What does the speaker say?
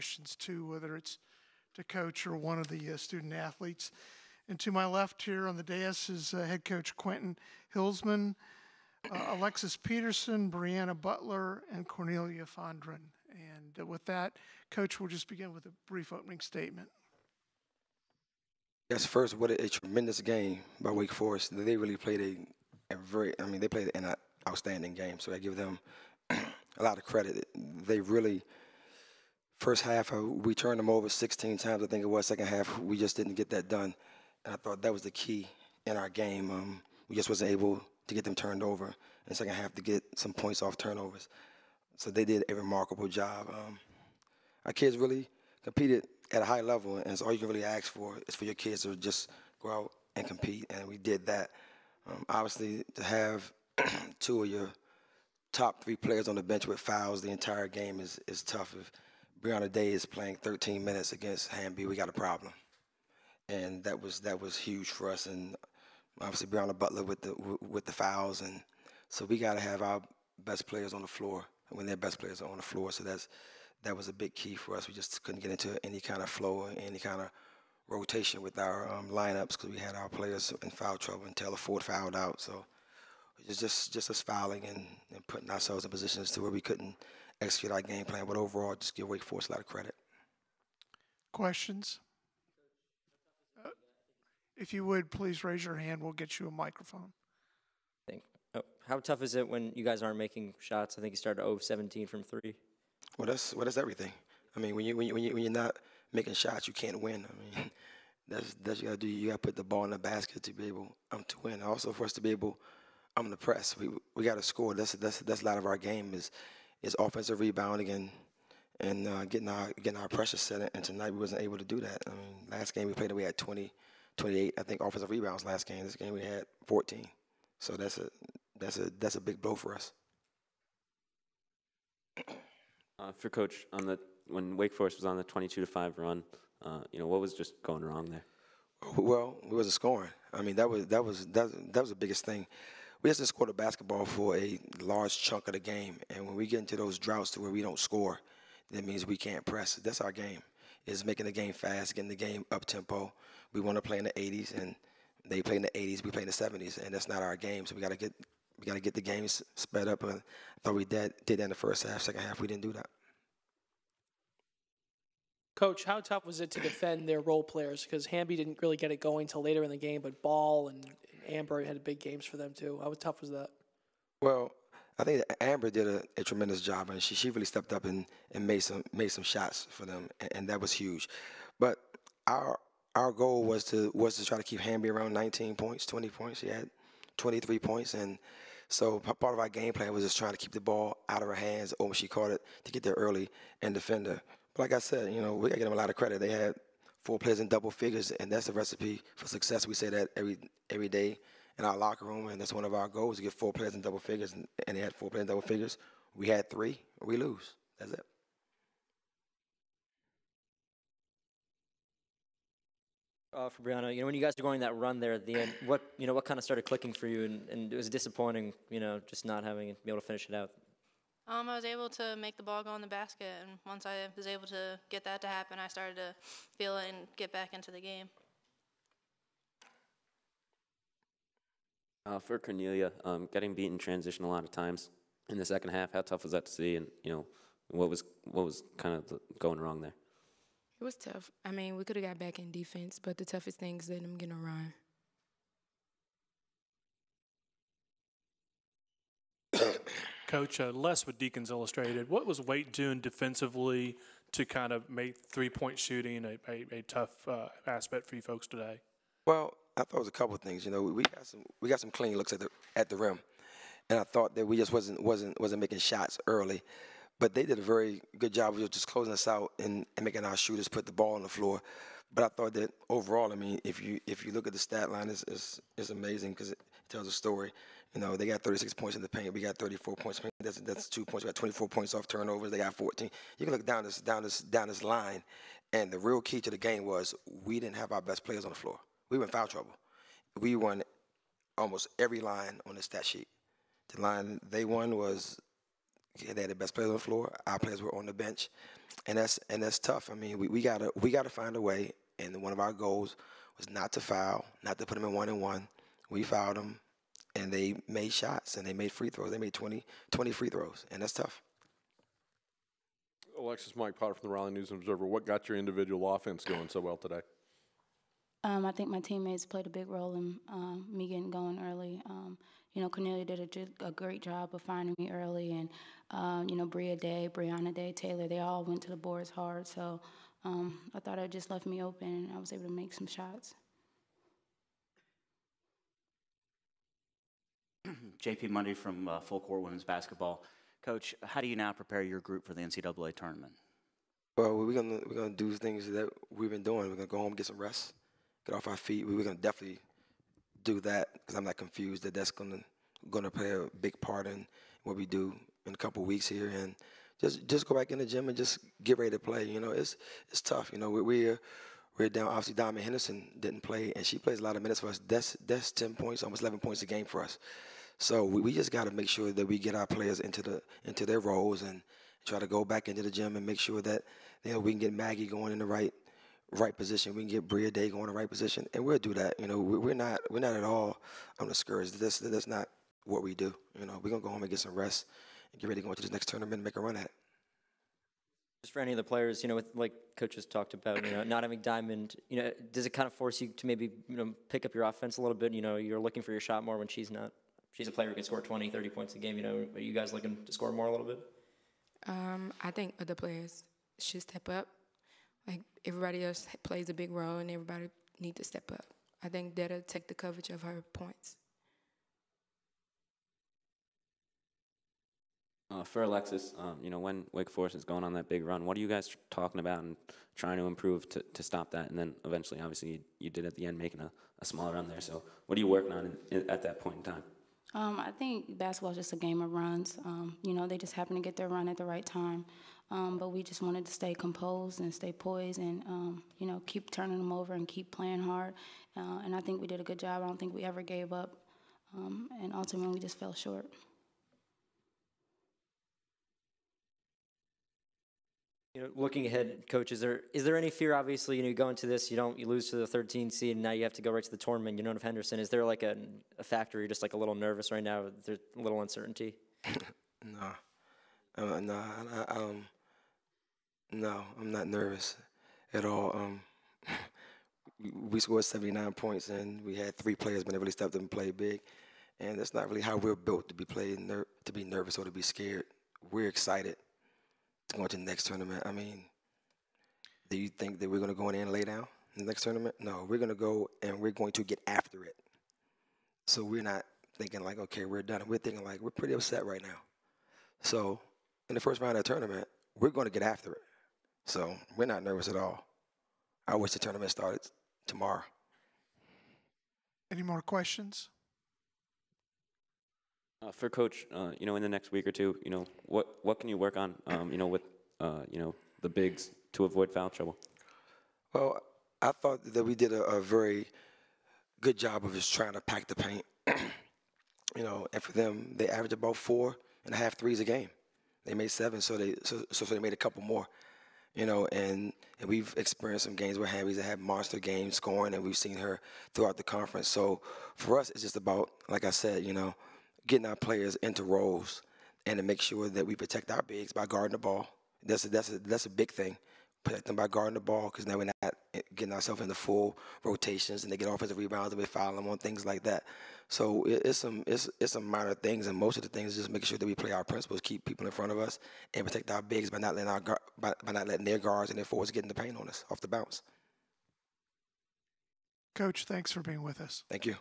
questions too, whether it's to coach or one of the student athletes. And to my left here on the dais is head coach Quentin Hillsman, Alexis Peterson, Brianna Butler, and Cornelia Fondren. And with that, Coach, we'll just begin with a brief opening statement. Yes, first, what a tremendous game by Wake Forest. They really played they played an outstanding game, so I give them a lot of credit. They really, first half, we turned them over 16 times, I think it was. Second half, we just didn't get that done. And I thought that was the key in our game. We just wasn't able to get them turned over in the second half to get some points off turnovers. So they did a remarkable job. Our kids really competed at a high level, and so all you can really ask for is for your kids to just go out and compete, and we did that. Obviously, to have two of your top 3 players on the bench with fouls the entire game is tough. If Brianna Day is playing 13 minutes against Hamby, we got a problem. And that was huge for us, and obviously Brianna Butler with the fouls, and so we got to have our best players on the floor when their best players are on the floor. So that was a big key for us. We just couldn't get into any kind of flow or any kind of rotation with our lineups because we had our players in foul trouble, and Taylor Ford fouled out. So it's just us fouling and putting ourselves in positions to where we couldn't execute our game plan. But overall, just give Wake Forest a lot of credit. Questions? If you would, please raise your hand. We'll get you a microphone. How tough is it when you guys aren't making shots? I think you started 0-17 from 3. Well, that's everything. I mean, when you're not making shots, you can't win. I mean, that's you gotta do. You gotta put the ball in the basket to be able to win. Also, for us to be able to press, we got to score. That's a lot of our game is offensive rebounding and getting our pressure set. And tonight we wasn't able to do that. I mean, last game we played, we had 28, I think, offensive rebounds last game. This game we had 14. So that's a big blow for us. For Coach, when Wake Forest was on the 22-5 run, what was just going wrong there? Well, we wasn't scoring. I mean, that was the biggest thing. We just didn't score the basketball for a large chunk of the game, and when we get into those droughts to where we don't score, that means we can't press. That's our game. Is making the game fast, getting the game up tempo. We want to play in the 80s, and they play in the 80s. We play in the 70s, and that's not our game. So we got to get the games sped up. And I thought we did that in the first half. Second half, we didn't do that. Coach, how tough was it to defend their role players? Because Hamby didn't really get it going until later in the game, but Ball and Amber had big games for them too. How tough was that? Well, I think that Amber did a tremendous job, and she really stepped up and made some shots for them, and that was huge. But our goal was to try to keep Hamby around 19 points, 20 points. She had 23 points, and so part of our game plan was just trying to keep the ball out of her hands, or when she caught it, to get there early and defend her. But like I said, we got to give them a lot of credit. They had 4 players in double figures, and that's a recipe for success. We say that every day in our locker room, and that's one of our goals, to get 4 players in double figures, and they had 4 players in double figures. We had 3, we lose. That's it. For Brianna, when you guys are going that run there at the end, what kind of started clicking for you, and it was disappointing, just not having to be able to finish it out? I was able to make the ball go in the basket, and once I was able to get that to happen, I started to feel it and get back into the game. For Cornelia, getting beat in transition a lot of times in the second half, how tough was that to see, and what was kind of going wrong there? It was tough. I mean, we could have got back in defense, but the toughest thing is letting them get a run. Coach, Les with Deacons Illustrated, what was Wake doing defensively to kind of make three-point shooting a tough aspect for you folks today? Well, I thought it was a couple of things. We got some clean looks at the rim, and I thought that we just wasn't making shots early. But they did a very good job of just closing us out and making our shooters put the ball on the floor. But I thought that overall, I mean, if you look at the stat line, it's amazing because it tells a story. They got 36 points in the paint. We got 34 points. That's 2 points. We got 24 points off turnovers. They got 14. You can look down this line, and the real key to the game was we didn't have our best players on the floor. We were in foul trouble. We won almost every line on the stat sheet. The line they won was They had the best players on the floor. Our players were on the bench, and that's tough. I mean, we gotta find a way. And one of our goals was not to foul, not to put them in 1-and-1. We fouled them, and they made shots and they made free throws. They made 20 free throws, and that's tough. Alexis, Mike Potter from the Raleigh News and Observer. What got your individual offense going so well today? I think my teammates played a big role in me getting going early. Cornelia did a great job of finding me early, and Brianna Day, Taylor, they all went to the boards hard. So I thought it just left me open, and I was able to make some shots. JP Mundy from Full Court Women's Basketball. Coach, how do you now prepare your group for the NCAA tournament? Well, we're gonna do things that we've been doing. We're gonna go home, get some rest, get off our feet. We're gonna definitely do that because I'm not confused that that's gonna play a big part in what we do in a couple of weeks here, and just go back in the gym and just get ready to play. It's tough. We're down. Obviously, Diamond Henderson didn't play, and she plays a lot of minutes for us. That's 10 points, almost 11 points a game for us. So we just got to make sure that we get our players into their roles and try to go back into the gym and make sure that we can get Maggie going in the right position. We can get Bria Day going in the right position, and we'll do that. We're not at all discouraged. That's not what we do. We're gonna go home and get some rest and get ready to go into this next tournament and make a run at it. Just for any of the players, with like coaches talked about, not having Diamond, does it kind of force you to maybe, pick up your offense a little bit? You're looking for your shot more when she's not. She's a player who can score 20, 30 points a game. Are you guys looking to score more a little bit? I think other players should step up. Like, everybody else plays a big role, and everybody need to step up. I think that'll take the coverage of her points. For Alexis, when Wake Forest is going on that big run, what are you guys talking about and trying to improve to stop that? And then eventually, obviously, you did at the end making a smaller run there. So what are you working on at that point in time? I think basketball is just a game of runs. They just happen to get their run at the right time. But we just wanted to stay composed and stay poised and, keep turning them over and keep playing hard. And I think we did a good job. I don't think we ever gave up. And ultimately, we just fell short. Looking ahead, Coach, is there any fear? Obviously, you go into this, you lose to the 13 seed, and now you have to go right to the tournament. You don't have Henderson. Is there like a factor? You're just like a little nervous right now. There's a little uncertainty. No, I'm not nervous at all. We scored 79 points, and we had 3 players, but they really stepped up and played big. And that's not really how we're built to be nervous or to be scared. We're excited to go into the next tournament. I mean, do you think that we're going to go in and lay down in the next tournament? No, we're going to go and we're going to get after it. So we're not thinking like, okay, we're done. We're thinking like, we're pretty upset right now. So in the first round of the tournament, we're going to get after it. So we're not nervous at all. I wish the tournament started tomorrow. Any more questions? For Coach, in the next week or two, what can you work on, with, the bigs to avoid foul trouble? Well, I thought that we did a very good job of just trying to pack the paint. And for them, they average about 4.5 threes a game. They made 7, so they made a couple more. And we've experienced some games where Hamby's had monster games scoring, and we've seen her throughout the conference. So for us, it's just about, like I said, getting our players into roles and to make sure that we protect our bigs by guarding the ball. That's a big thing. Protect them by guarding the ball, because now we're not getting ourselves into full rotations and they get offensive rebounds and we foul them on things like that. So it's some minor things, and most of the things is just making sure that we play our principles, keep people in front of us, and protect our bigs by not letting their guards and their forwards get in the paint on us off the bounce. Coach, thanks for being with us. Thank you.